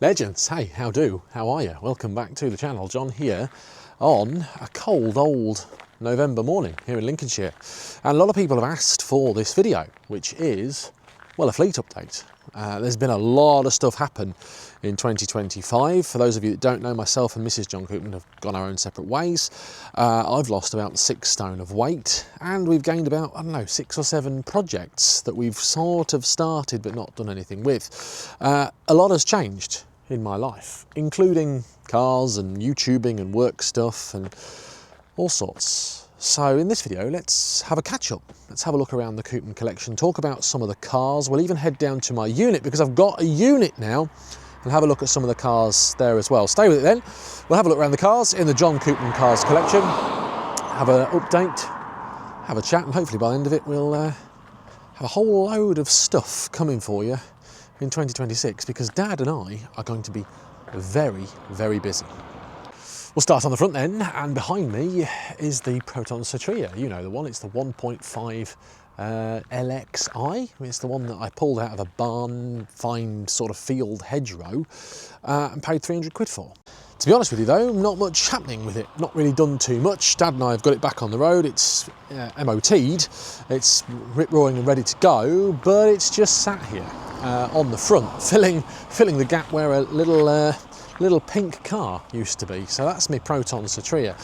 Legends, hey, how are you? Welcome back to the channel. John here on a cold old November morning here in Lincolnshire. And a lot of people have asked for this video, which is, well, a fleet update. There's been a lot of stuff happen in 2025. For those of you that don't know, myself and Mrs. John Coupland have gone our own separate ways. I've lost about 6 stone of weight, and we've gained about, I don't know, 6 or 7 projects that we've sort of started but not done anything with. A lot has changed in my life, including cars and YouTubing and work stuff and all sorts. So in this video, let's have a catch up. Let's have a look around the Coupland collection, talk about some of the cars. We'll even head down to my unit because I've got a unit now, and have a look at some of the cars there as well. Stay with it then. We'll have a look around the cars in the John Coupland Cars collection, have an update, have a chat, and hopefully by the end of it we'll have a whole load of stuff coming for you in 2026 because Dad and I are going to be very, very busy. We'll start on the front then, and behind me is the Proton Satria. You know the one, it's the 1.5 LXI. It's the one that I pulled out of a barn, fine sort of field hedgerow and paid 300 quid for. To be honest with you though, not much happening with it, not really done too much. Dad and I have got it back on the road, it's MOT'd, it's rip-roaring and ready to go, but it's just sat here on the front, filling the gap where a little pink car used to be. So that's my Proton Satria.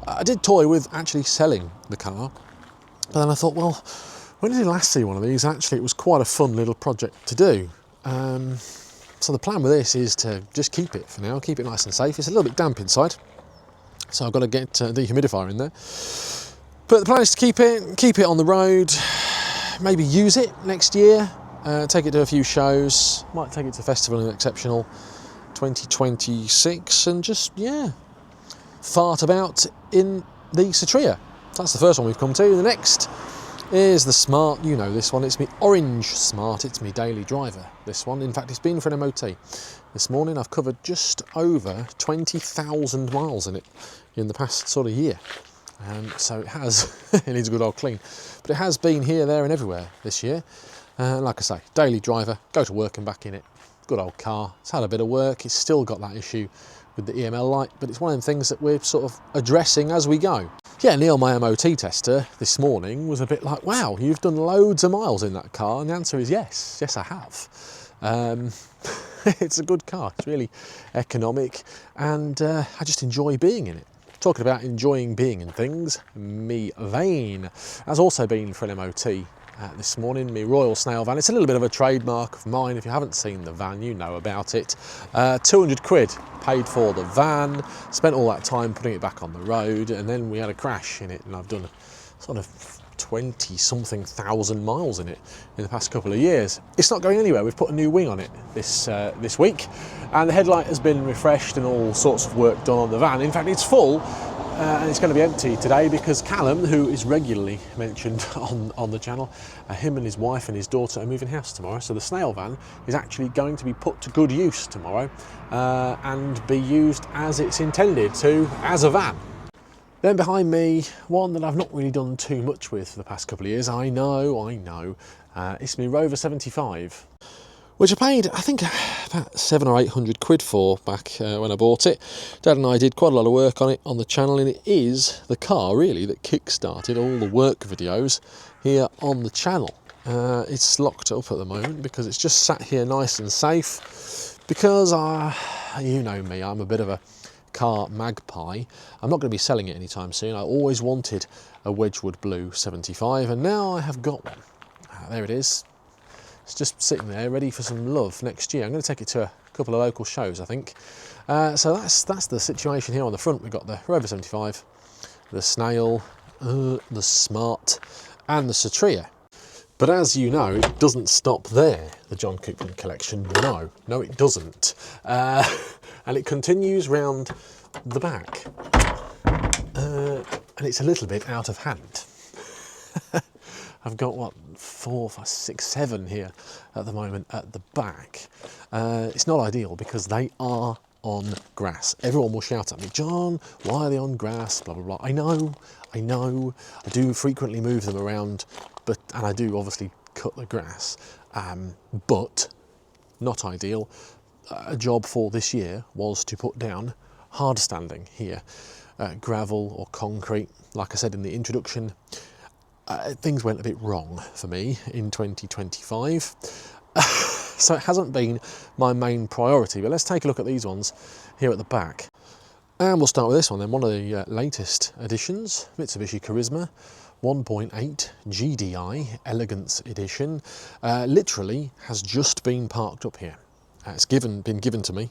I did toy with actually selling the car, but then I thought, well, when did I last see one of these? Actually, it was quite a fun little project to do. So the plan with this is to just keep it for now, keep it nice and safe. It's a little bit damp inside, so I've got to get a dehumidifier in there. But the plan is to keep it on the road, maybe use it next year, take it to a few shows, might take it to Festival and Exceptional 2026, and just, yeah, fart about in the Satria. That's the first one we've come to. The next is the Smart. You know this one, it's me Orange Smart, it's me daily driver, this one. In fact, it's been for an MOT. This morning I've covered just over 20,000 miles in it in the past sort of year. So it has, it needs a good old clean, but it has been here, there and everywhere this year. Like I say, daily driver, go to work and back in it. Good old car, it's had a bit of work, it's still got that issue with the EML light, but it's one of them things that we're sort of addressing as we go. Yeah, Neil, my MOT tester this morning, was a bit like, wow, you've done loads of miles in that car, and the answer is yes, I have. It's a good car, it's really economic, and I just enjoy being in it. Talking about enjoying being in things, me vein has also been for an MOT. This morning, my Royal Snail van. It's a little bit of a trademark of mine. If you haven't seen the van, you know about it. 200 quid paid for the van, spent all that time putting it back on the road, and then we had a crash in it, and I've done sort of 20-something thousand miles in it in the past couple of years. It's not going anywhere. We've put a new wing on it this week, and the headlight has been refreshed and all sorts of work done on the van. In fact, it's full. And it's going to be empty today because Callum, who is regularly mentioned on the channel, him and his wife and his daughter are moving house tomorrow. So the Snail van is actually going to be put to good use tomorrow and be used as it's intended to, as a van. Then behind me, one that I've not really done too much with for the past couple of years. I know. It's my Rover 75. Which I paid, I think, about 700 or 800 quid for back when I bought it. Dad and I did quite a lot of work on it on the channel, and it is the car, really, that kick-started all the work videos here on the channel. It's locked up at the moment because it's just sat here nice and safe because, you know me, I'm a bit of a car magpie. I'm not going to be selling it anytime soon. I always wanted a Wedgewood Blue 75, and now I have got one. There it is. It's just sitting there ready for some love next year. I'm going to take it to a couple of local shows, I think. So that's the situation here on the front. We've got the Rover 75, the Snail, the Smart and the Satria. But as you know, it doesn't stop there, the John Coupland collection. No it doesn't. And it continues round the back. And it's a little bit out of hand. I've got, what, 4, 5, 6, 7 here at the moment at the back. It's not ideal because they are on grass. Everyone will shout at me, John, why are they on grass? Blah, blah, blah. I know. I do frequently move them around, and I do obviously cut the grass, but not ideal. a job for this year was to put down hard standing here, gravel or concrete. Like I said in the introduction, things went a bit wrong for me in 2025. So it hasn't been my main priority, but let's take a look at these ones here at the back. And we'll start with this one then, one of the latest additions, Mitsubishi Carisma 1.8 GDI Elegance Edition. Literally has just been parked up here. It's been given to me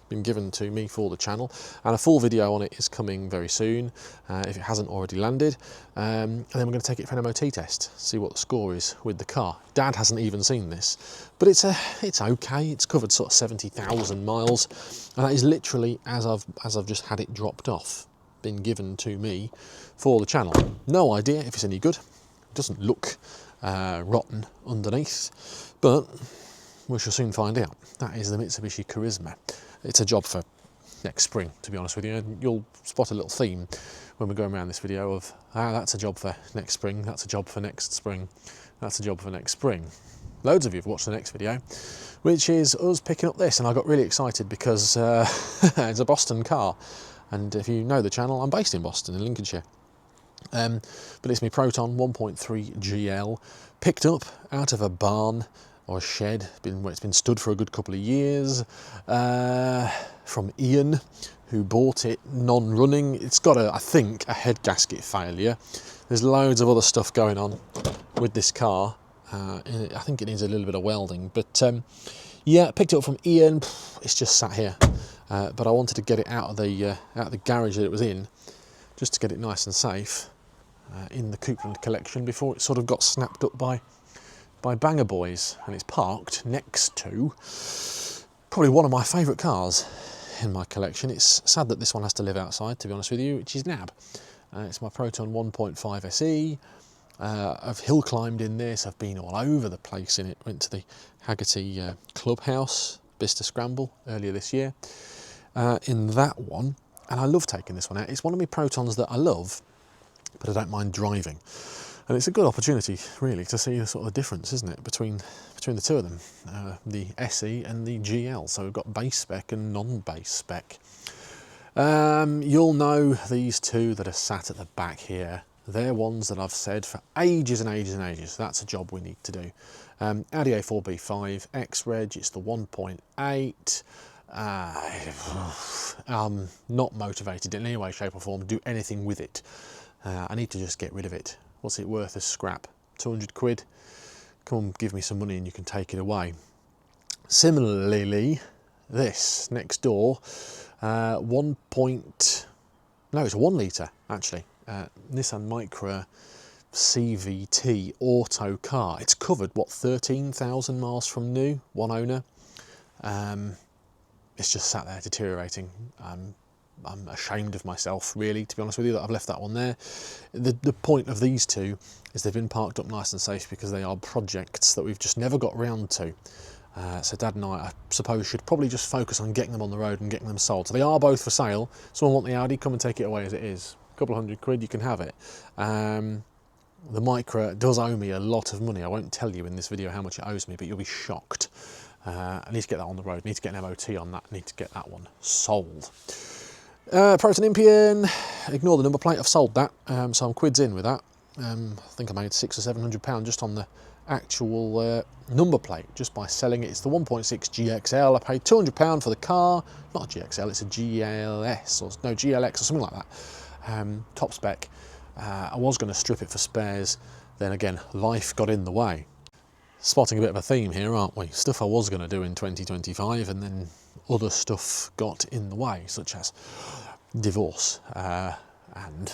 for the channel, and a full video on it is coming very soon, if it hasn't already landed. And then we're going to take it for an MOT test, see what the score is with the car. Dad hasn't even seen this, but it's okay. It's covered sort of 70,000 miles, and that is literally as I've just had it dropped off, been given to me for the channel. No idea if it's any good. It doesn't look rotten underneath, but we shall soon find out. That is the Mitsubishi Carisma. It's a job for next spring, to be honest with you. You'll spot a little theme when we're going around this video of, that's a job for next spring, that's a job for next spring, that's a job for next spring. Loads of you have watched the next video, which is us picking up this, and I got really excited because it's a Boston car. And if you know the channel, I'm based in Boston, in Lincolnshire. But it's my Proton 1.3 GL, picked up out of a barn or a shed, it's been stood for a good couple of years, from Ian, who bought it non-running. It's got, I think, a head gasket failure. There's loads of other stuff going on with this car. I think it needs a little bit of welding, but yeah, picked it up from Ian. It's just sat here, but I wanted to get it out of the garage that it was in, just to get it nice and safe in the Coupland collection before it sort of got snapped up by Banger Boys. And it's parked next to probably one of my favourite cars in my collection. It's sad that this one has to live outside, to be honest with you, which is Knab. It's my Proton 1.5 SE. I've hill climbed in this, I've been all over the place in it. Went to the Haggerty Clubhouse, Bicester Scramble earlier this year in that one, and I love taking this one out. It's one of my Protons that I love, but I don't mind driving. And it's a good opportunity, really, to see the sort of difference, isn't it, between the two of them, the SE and the GL. So we've got base spec and non-base spec. You'll know these two that are sat at the back here. They're ones that I've said for ages and ages and ages. That's a job we need to do. Audi A4B5 X-Reg, it's the 1.8. I'm not motivated in any way, shape or form to do anything with it. I need to just get rid of it. What's it worth as scrap? 200 quid? Come on, give me some money and you can take it away. Similarly, this next door, it's a 1 litre actually. Nissan Micra CVT auto car. It's covered, what, 13,000 miles from new, one owner. It's just sat there deteriorating. I'm ashamed of myself, really, to be honest with you, that I've left that one there. The point of these two is they've been parked up nice and safe because they are projects that we've just never got round to. So Dad and I suppose, should probably just focus on getting them on the road and getting them sold. So they are both for sale. Someone want the Audi, come and take it away as it is. A couple of £100, you can have it. The Micra does owe me a lot of money. I won't tell you in this video how much it owes me, but you'll be shocked. I need to get that on the road. I need to get an MOT on that. I need to get that one sold. Proton Impian, ignore the number plate, I've sold that, so I'm quids in with that. I think I made £600 or £700 just on the actual number plate, just by selling it. It's the 1.6 GXL, I paid £200 for the car, not a GXL, it's a GLS, or no, GLX or something like that, top spec. I was going to strip it for spares, then again, life got in the way. Spotting a bit of a theme here, aren't we? Stuff I was going to do in 2025 and then other stuff got in the way, such as divorce and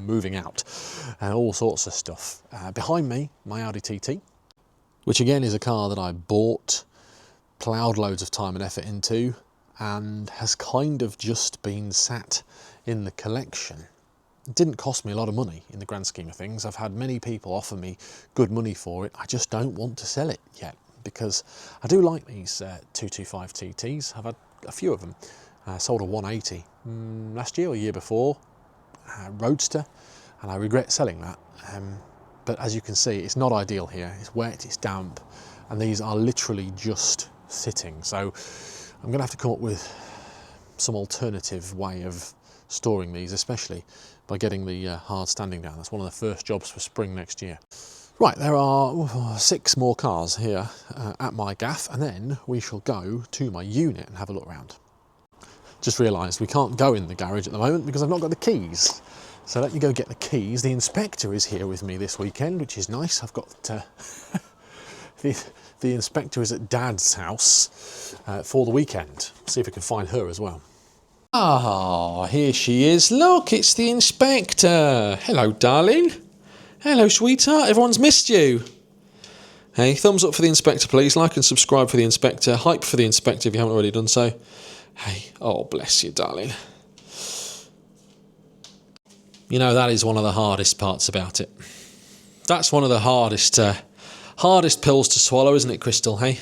moving out and all sorts of stuff. Behind me, my Audi TT, which again is a car that I bought, ploughed loads of time and effort into, and has kind of just been sat in the collection. It didn't cost me a lot of money in the grand scheme of things. I've had many people offer me good money for it. I just don't want to sell it yet because I do like these 225 TTs. I've had a few of them. Sold a 180 last year or year before, Roadster, and I regret selling that. But as you can see, it's not ideal here. It's wet, it's damp, and these are literally just sitting. So I'm going to have to come up with some alternative way of storing these, especially by getting the hard standing down. That's one of the first jobs for spring next year. Right, there are 6 more cars here at my gaff, and then we shall go to my unit and have a look around. Just realised we can't go in the garage at the moment because I've not got the keys. So let me go get the keys. The inspector is here with me this weekend, which is nice. I've got the inspector is at Dad's house for the weekend. See if we can find her as well. Ah, here she is. Look, it's the inspector. Hello, darling. Hello, sweetheart. Everyone's missed you. Hey, thumbs up for the inspector, please. Like and subscribe for the inspector. Hype for the inspector if you haven't already done so. Hey, oh, bless you, darling. You know, that is one of the hardest parts about it. That's one of the hardest pills to swallow, isn't it, Crystal, hey?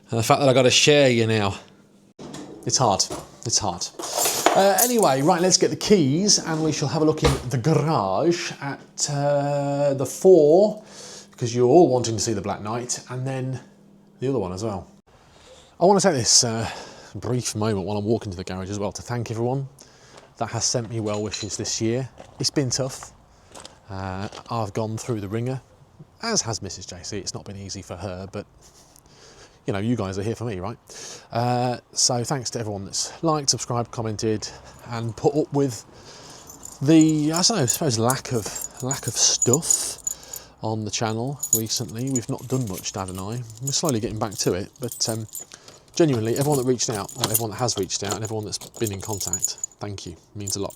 And the fact that I've got to share you now. It's hard. It's hard. Anyway, right, let's get the keys and we shall have a look in the garage at the 4, because you're all wanting to see the Black Knight, and then the other one as well. I want to take this brief moment while I'm walking to the garage as well to thank everyone that has sent me well wishes this year. It's been tough. I've gone through the ringer, as has Mrs. JC. It's not been easy for her, but you know, you guys are here for me, right? So thanks to everyone that's liked, subscribed, commented, and put up with the, I suppose lack of stuff on the channel recently. We've not done much, Dad and I. We're slowly getting back to it, but genuinely, everyone that reached out, or everyone that has reached out, and everyone that's been in contact, thank you. It means a lot.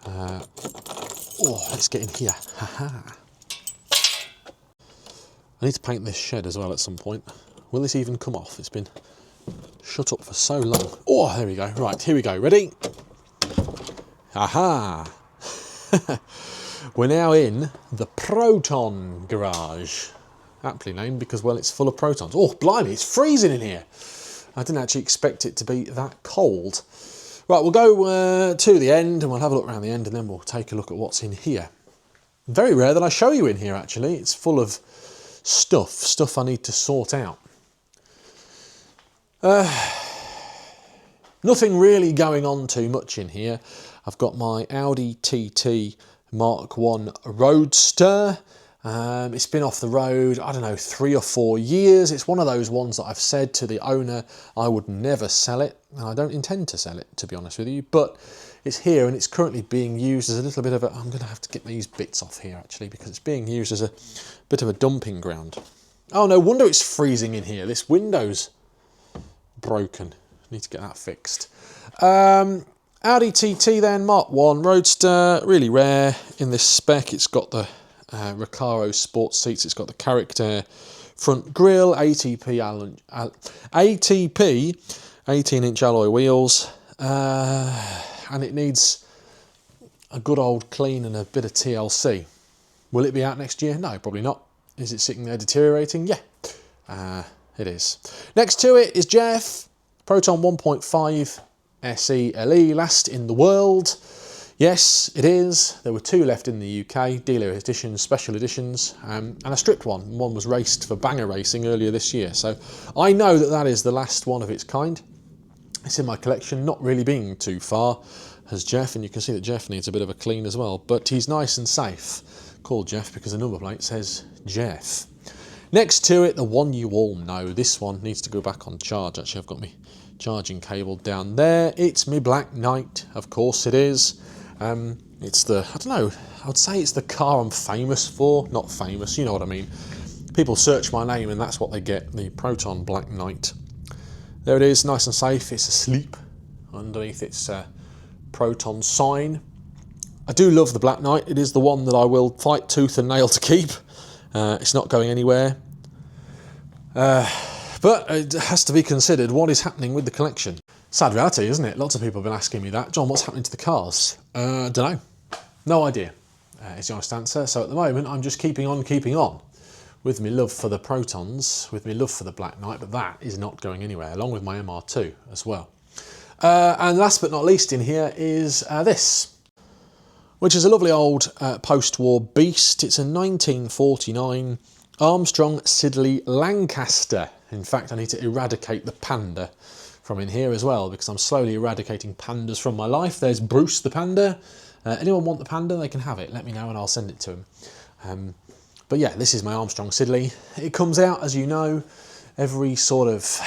Oh, let's get in here. Haha. I need to paint this shed as well at some point. Will this even come off? It's been shut up for so long. Oh, there we go. Right, here we go. Ready? Aha! We're now in the Proton Garage. Aptly named because, well, it's full of protons. Oh, blimey, it's freezing in here. I didn't actually expect it to be that cold. Right, we'll go to the end and we'll have a look around the end and then we'll take a look at what's in here. Very rare that I show you in here, actually. It's full of stuff I need to sort out. Nothing really going on too much in here. I've got my Audi TT Mk1 Roadster. It's been off the road, I don't know, 3 or 4 years. It's one of those ones that I've said to the owner I would never sell it, and I don't intend to sell it, to be honest with you, but it's here and it's currently being used as a little bit of a, I'm going to have to get these bits off here actually, because it's being used as a bit of a dumping ground. Oh, no wonder it's freezing in here. This window's broken. Need to get that fixed. Audi TT then, Mk1 Roadster, really rare in this spec. It's got the Recaro sports seats, it's got the character front grille, ATP 18-inch alloy wheels, and it needs a good old clean and a bit of TLC. Will it be out next year? No, probably not. Is it sitting there deteriorating? Yeah, it is. Next to it is Geoff, Proton 1.5 SE LE, last in the world. Yes, it is. There were 2 left in the UK, dealer editions, special editions, and a stripped one. One was raced for banger racing earlier this year. So I know that that is the last one of its kind. It's in my collection, not really being too far as Geoff, and you can see that Geoff needs a bit of a clean as well, but he's nice and safe. Called Geoff because the number plate says Geoff. Next to it, the one you all know. This one needs to go back on charge. Actually, I've got my charging cable down there. It's my Black Knight, of course it is. It's the, I don't know, I would say it's the car I'm famous for. Not famous, you know what I mean. People search my name and that's what they get, the Proton Black Knight. There it is, nice and safe. It's asleep underneath its Proton sign. I do love the Black Knight. It is the one that I will fight tooth and nail to keep. It's not going anywhere. But it has to be considered what is happening with the collection. Sad reality, isn't it? Lots of people have been asking me that. John, what's happening to the cars? Don't know. No idea is the honest answer. So at the moment, I'm just keeping on with my love for the Protons, with my love for the Black Knight, but that is not going anywhere, along with my MR2 as well. And last but not least in here is this, which is a lovely old post-war beast. It's a 1949 Armstrong Siddeley Lancaster. In fact, I need to eradicate the panda from in here as well, because I'm slowly eradicating pandas from my life. There's Bruce the panda. Anyone want the panda, they can have it. Let me know and I'll send it to him. But yeah, this is my Armstrong Siddeley. It comes out, as you know, every sort of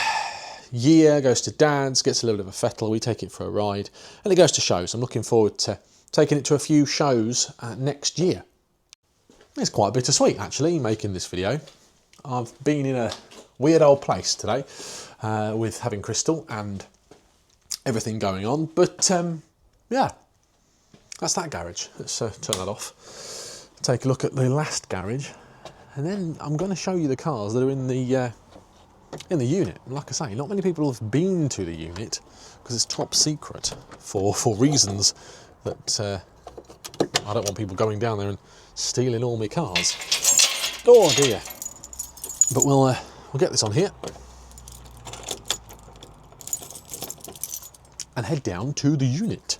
year, goes to Dad's, gets a little bit of a fettle, we take it for a ride, and it goes to shows. I'm looking forward to taking it to a few shows next year. It's quite bittersweet, actually, making this video. I've been in a weird old place today with having Crystal and everything going on, but yeah, that's that garage. Let's turn that off. Take a look at the last garage, and then I'm going to show you the cars that are in the unit. Like I say, not many people have been to the unit because it's top secret for reasons that I don't want people going down there and stealing all my cars. Oh dear. But we'll get this on here and head down to the unit.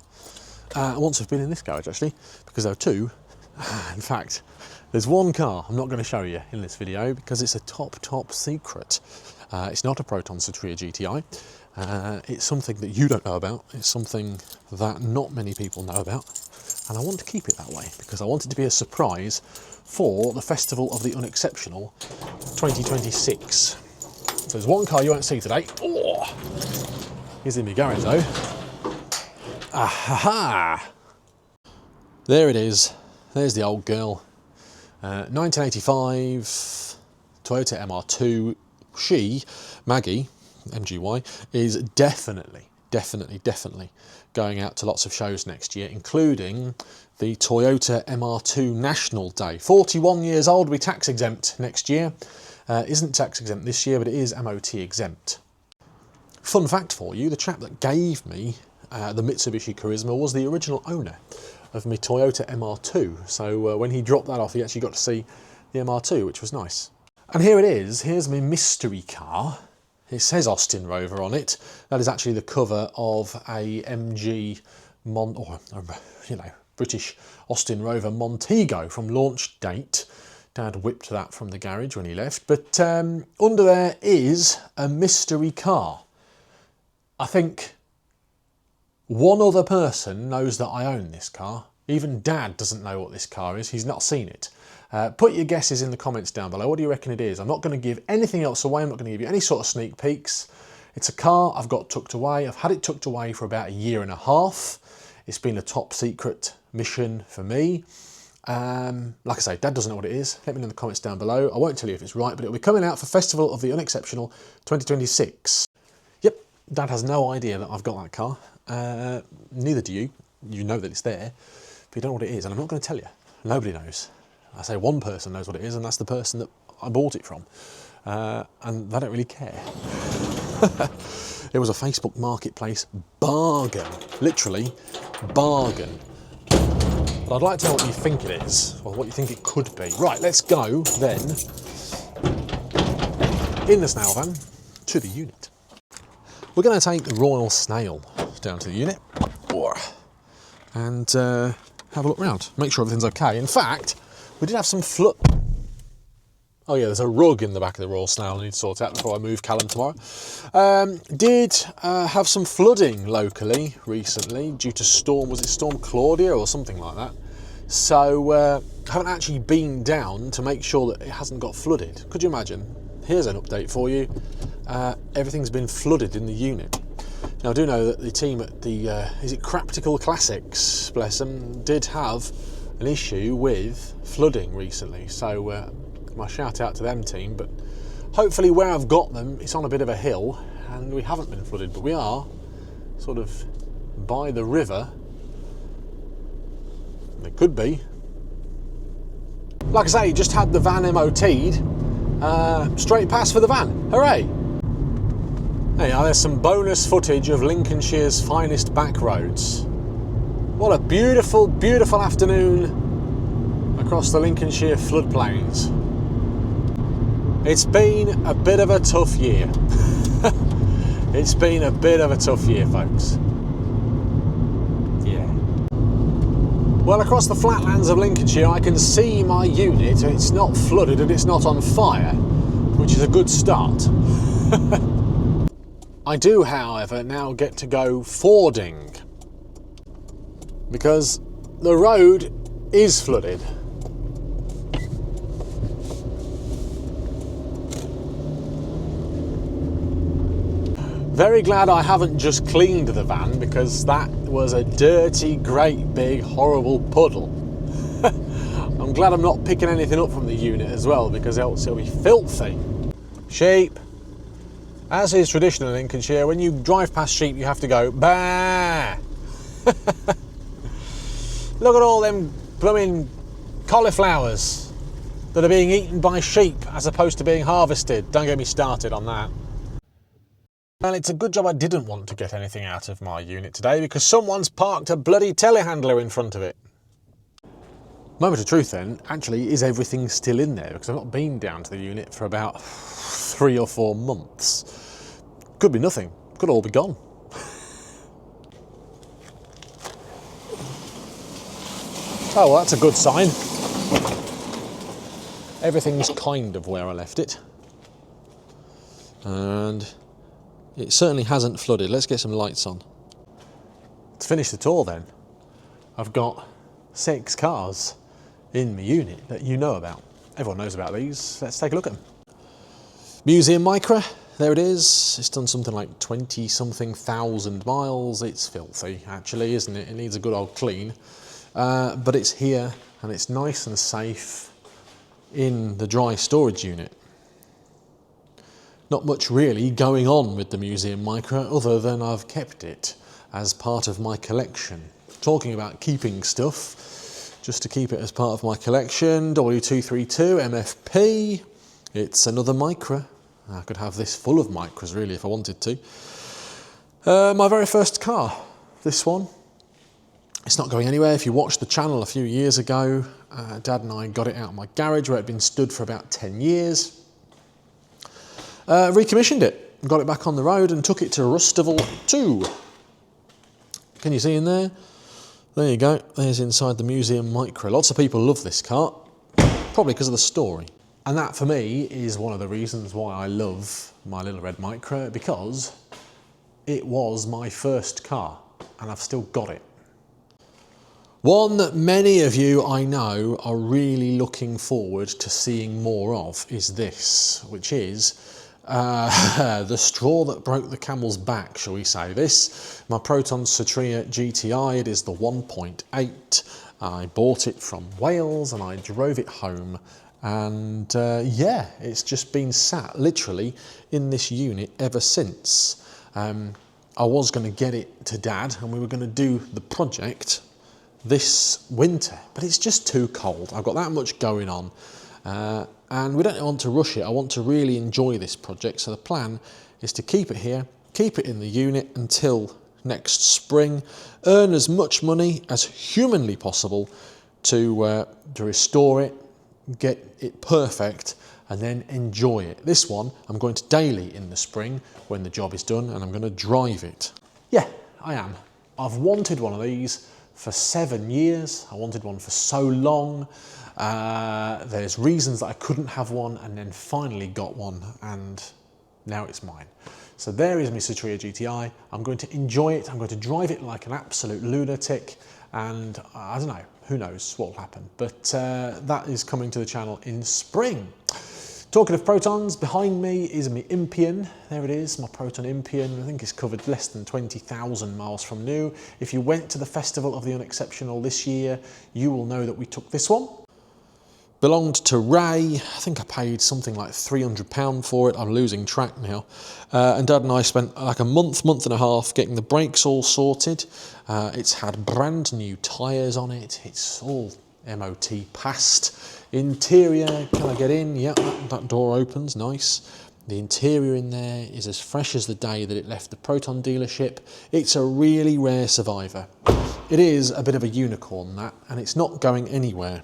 Once I've been in this garage, actually, because there are two. In fact, there's one car I'm not going to show you in this video because it's a top secret. It's not a Proton Satria GTI. It's something that you don't know about. It's something that not many people know about. And I want to keep it that way because I want it to be a surprise for the Festival of the Unexceptional 2026. So there's one car you won't see today. Oh, he's in my garage though. Aha! There it is. There's the old girl. 1985 Toyota MR2. She, Maggie, MGY, is definitely going out to lots of shows next year, including the Toyota MR2 National Day. 41 years old, will be tax exempt next year. Isn't tax exempt this year, but it is MOT exempt. Fun fact for you, the chap that gave me the Mitsubishi Carisma was the original owner of my Toyota MR2. So when he dropped that off, he actually got to see the MR2, which was nice. And here it is. Here's my mystery car. It says Austin Rover on it. That is actually the cover of a British Austin Rover Montego from launch date. Dad whipped that from the garage when he left. But under there is a mystery car. I think one other person knows that I own this car. Even Dad doesn't know what this car is. He's not seen it. Put your guesses in the comments down below. What do you reckon it is? I'm not going to give anything else away. I'm not going to give you any sort of sneak peeks. It's a car I've got tucked away. I've had it tucked away for about 1.5 years. It's been a top secret mission for me. Like I say, Dad doesn't know what it is. Let me know in the comments down below. I won't tell you if it's right, but it'll be coming out for Festival of the Unexceptional 2026. Yep, Dad has no idea that I've got that car. Neither do you. You know that it's there, but you don't know what it is, and I'm not going to tell you. Nobody knows. I say one person knows what it is, and that's the person that I bought it from. And they don't really care. It was a Facebook Marketplace bargain. Literally, bargain. But I'd like to know what you think it is, or what you think it could be. Right, let's go then, in the Snail van, to the unit. We're going to take the Royal Snail down to the unit, and have a look around, make sure everything's okay. In fact, we did have some oh yeah, there's a rug in the back of the Royal Snail I need to sort out before I move Callum tomorrow. Did have some flooding locally recently due to was it Storm Claudia or something like that? So haven't actually been down to make sure that it hasn't got flooded. Could you imagine? Here's an update for you. Everything's been flooded in the unit. Now I do know that the team at the, is it Craptical Classics, bless them, did have an issue with flooding recently. So my shout out to them team, but hopefully where I've got them, it's on a bit of a hill and we haven't been flooded, but we are sort of by the river. It could be. Like I say, just had the van MOT'd. Straight pass for the van. Hooray! Anyhow, there's some bonus footage of Lincolnshire's finest back roads. What a beautiful, beautiful afternoon across the Lincolnshire floodplains. It's been a bit of a tough year. It's been a bit of a tough year, folks. Yeah. Well, across the flatlands of Lincolnshire, I can see my unit. It's not flooded and it's not on fire, which is a good start. I do, however, now get to go fording because the road is flooded. Very glad I haven't just cleaned the van because that was a dirty, great, big, horrible puddle. I'm glad I'm not picking anything up from the unit as well because else it'll be filthy. Sheep. As is traditional in Lincolnshire, when you drive past sheep you have to go bah. Look at all them blooming cauliflowers that are being eaten by sheep as opposed to being harvested. Don't get me started on that. Well, it's a good job I didn't want to get anything out of my unit today because someone's parked a bloody telehandler in front of it. Moment of truth then, actually, is everything still in there? Because I've not been down to the unit for about 3 or 4 months. Could be nothing, could all be gone. Oh, well, that's a good sign. Everything's kind of where I left it. And it certainly hasn't flooded. Let's get some lights on. To finish the tour then, I've got 6 cars in my unit that you know about. Everyone knows about these. Let's take a look at them. Museum Micra, there it is. It's done something like 20-something thousand miles. It's filthy, actually, isn't it? It needs a good old clean. But it's here, and it's nice and safe in the dry storage unit. Not much really going on with the Museum Micra other than I've kept it as part of my collection. Talking about keeping stuff, just to keep it as part of my collection, W232 MFP. It's another Micra. I could have this full of Micras really if I wanted to. My very first car, this one. It's not going anywhere. If you watched the channel a few years ago, Dad and I got it out of my garage where it had been stood for about 10 years. Recommissioned it, got it back on the road and took it to Rustival 2. Can you see in there? There you go, there's inside the Museum Micra. Lots of people love this car, probably because of the story. And that for me is one of the reasons why I love my little red Micra, because it was my first car and I've still got it. One that many of you I know are really looking forward to seeing more of is this, which is the straw that broke the camel's back, shall we say. This, my Proton Satria GTI, it is the 1.8. I bought it from Wales and I drove it home. And yeah, it's just been sat literally in this unit ever since. I was going to get it to Dad and we were going to do the project this winter, but it's just too cold. I've got that much going on. And we don't want to rush it. I want to really enjoy this project. So the plan is to keep it here, keep it in the unit until next spring, earn as much money as humanly possible to restore it, get it perfect, and then enjoy it. This one, I'm going to daily in the spring when the job is done, and I'm going to drive it. Yeah, I am. I've wanted one of these for 7 years. I wanted one for so long. There's reasons that I couldn't have one and then finally got one and now it's mine. So there is my Satria GTI. I'm going to enjoy it. I'm going to drive it like an absolute lunatic and I don't know, who knows what will happen. But that is coming to the channel in spring. Talking of Protons, behind me is my Impian. There it is, my Proton Impian. I think it's covered less than 20,000 miles from new. If you went to the Festival of the Unexceptional this year, you will know that we took this one. Belonged to Ray. I think I paid something like £300 for it. I'm losing track now. And Dad and I spent like a month and a half getting the brakes all sorted. It's had brand new tyres on it. It's all MOT passed. Interior, can I get in? Yeah, that door opens, nice. The interior in there is as fresh as the day that it left the Proton dealership. It's a really rare survivor. It is a bit of a unicorn, that, and it's not going anywhere.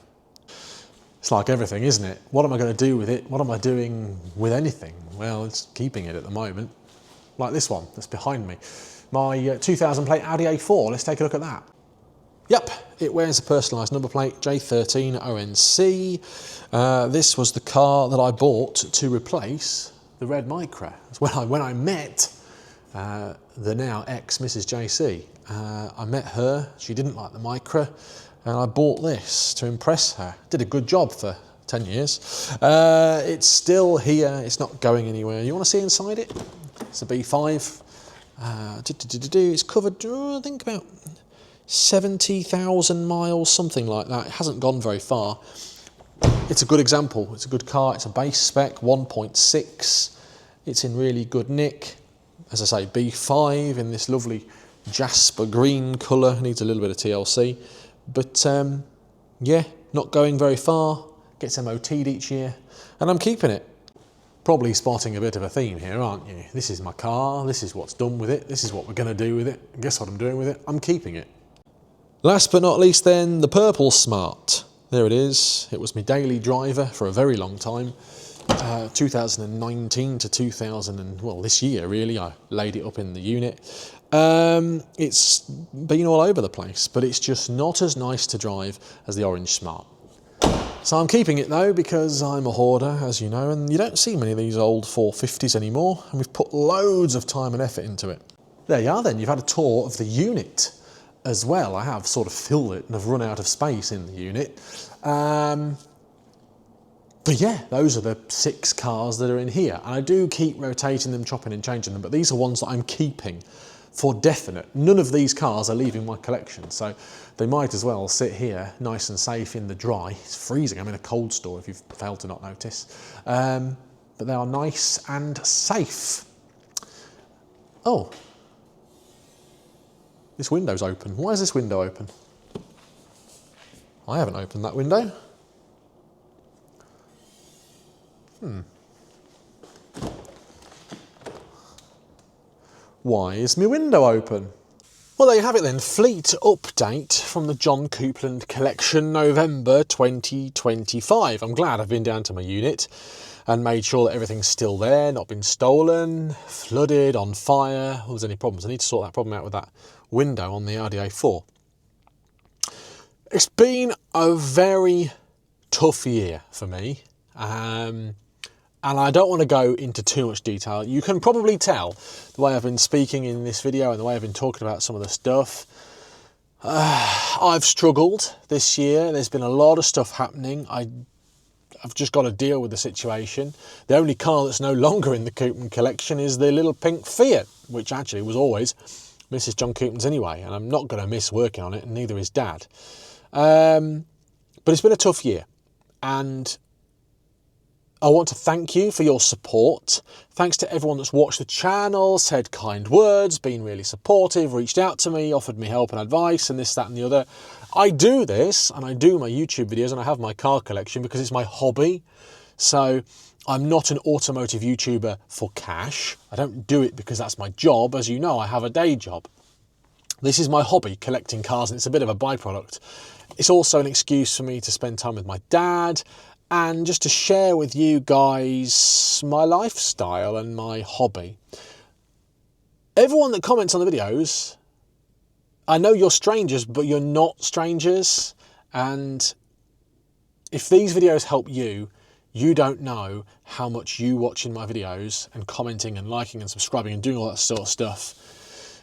It's like everything, isn't it? What am I going to do with it? What am I doing with anything? Well, it's keeping it at the moment. Like this one that's behind me. My 2000 plate Audi A4, let's take a look at that. Yep, it wears a personalised number plate, J13ONC. This was the car that I bought to replace the red Micra. When I met the now ex Mrs. JC, I met her, she didn't like the Micra, and I bought this to impress her. Did a good job for 10 years. It's still here, it's not going anywhere. You want to see inside it? It's a B5. It's covered, I think, about 70,000 miles, something like that. It hasn't gone very far. It's a good example. It's a good car. It's a base spec 1.6. It's in really good nick. As I say, B5 in this lovely Jasper green colour. Needs a little bit of TLC. But yeah, not going very far. Gets MOT'd each year. And I'm keeping it. Probably spotting a bit of a theme here, aren't you? This is my car. This is what's done with it. This is what we're going to do with it. And guess what I'm doing with it? I'm keeping it. Last but not least then, the purple Smart. There it is. It was my daily driver for a very long time. 2019 to 2000, well, this year really, I laid it up in the unit. It's been all over the place, but it's just not as nice to drive as the orange Smart. So I'm keeping it though, because I'm a hoarder, as you know, and you don't see many of these old 450s anymore, and we've put loads of time and effort into it. There you are then, you've had a tour of the unit as well. I have sort of filled it and have run out of space in the unit. But yeah, those are the 6 cars that are in here. And I do keep rotating them, chopping and changing them, but these are ones that I'm keeping for definite. None of these cars are leaving my collection, so they might as well sit here nice and safe in the dry. It's freezing, I'm in a cold store if you've failed to not notice. But they are nice and safe. Oh, this window's open. Why is this window open? I haven't opened that window. Why is my window open? Well, there you have it then. Fleet update from the John Coupland collection, November 2025. I'm glad I've been down to my unit and made sure that everything's still there, not been stolen, flooded, on fire. If there's any problems, I need to sort that problem out with that window on the Audi A4. It's been a very tough year for me. And I don't want to go into too much detail. You can probably tell the way I've been speaking in this video and the way I've been talking about some of the stuff. I've struggled this year. There's been a lot of stuff happening. I've just got to deal with the situation. The only car that's no longer in the Coupland collection is the little pink Fiat, which actually was always Mrs. John Coupland's anyway, and I'm not going to miss working on it, and neither is Dad. But it's been a tough year, and I want to thank you for your support. Thanks to everyone that's watched the channel, said kind words, been really supportive, reached out to me, offered me help and advice and this, that and the other. I do this and I do my YouTube videos and I have my car collection because it's my hobby. So I'm not an automotive YouTuber for cash. I don't do it because that's my job. As you know, I have a day job. This is my hobby, collecting cars, and it's a bit of a byproduct. It's also an excuse for me to spend time with my dad, and just to share with you guys my lifestyle and my hobby. Everyone that comments on the videos, I know you're strangers, but you're not strangers. And if these videos help you, you don't know how much you watching my videos and commenting and liking and subscribing and doing all that sort of stuff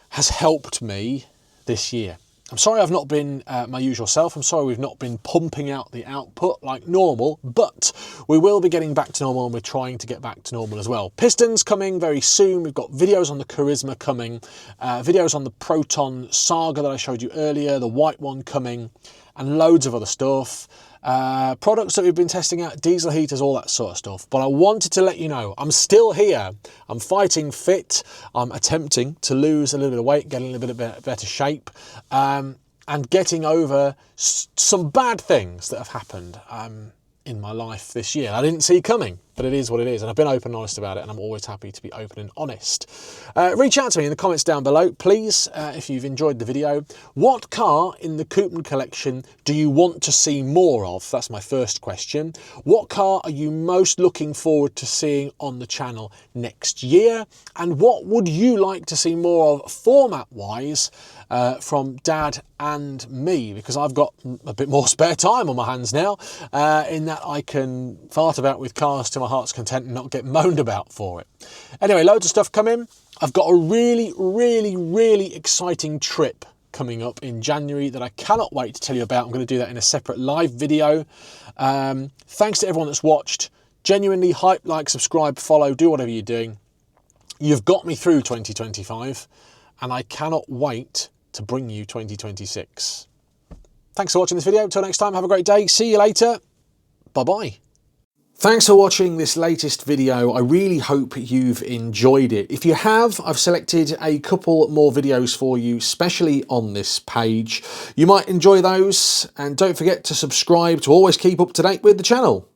has helped me this year. I'm sorry I've not been my usual self. I'm sorry we've not been pumping out the output like normal, but we will be getting back to normal, and we're trying to get back to normal as well. Pistons coming very soon. We've got videos on the Carisma coming, videos on the Proton Saga that I showed you earlier, the white one coming, and loads of other stuff. Products that we've been testing out, diesel heaters, all that sort of stuff. But I wanted to let you know, I'm still here. I'm fighting fit. I'm attempting to lose a little bit of weight, getting a little bit better shape, and getting over some bad things that have happened in my life this year. I didn't see coming, but it is what it is. And I've been open and honest about it, and I'm always happy to be open and honest. Reach out to me in the comments down below, please, if you've enjoyed the video. What car in the Coupland collection do you want to see more of? That's my first question. What car are you most looking forward to seeing on the channel next year? And what would you like to see more of format-wise from Dad and me? Because I've got a bit more spare time on my hands now, in that I can fart about with cars to my heart's content and not get moaned about for it. Anyway, loads of stuff coming. I've got a really exciting trip coming up in January that I cannot wait to tell you about. I'm going to do that in a separate live video. Thanks to everyone that's watched. Genuinely hype, like, subscribe, follow, do whatever you're doing. You've got me through 2025 and I cannot wait to bring you 2026. Thanks for watching this video. Until next time, have a great day. See you later. Bye-bye. Thanks for watching this latest video. I really hope you've enjoyed it. If you have, I've selected a couple more videos for you, especially on this page. You might enjoy those, and don't forget to subscribe to always keep up to date with the channel.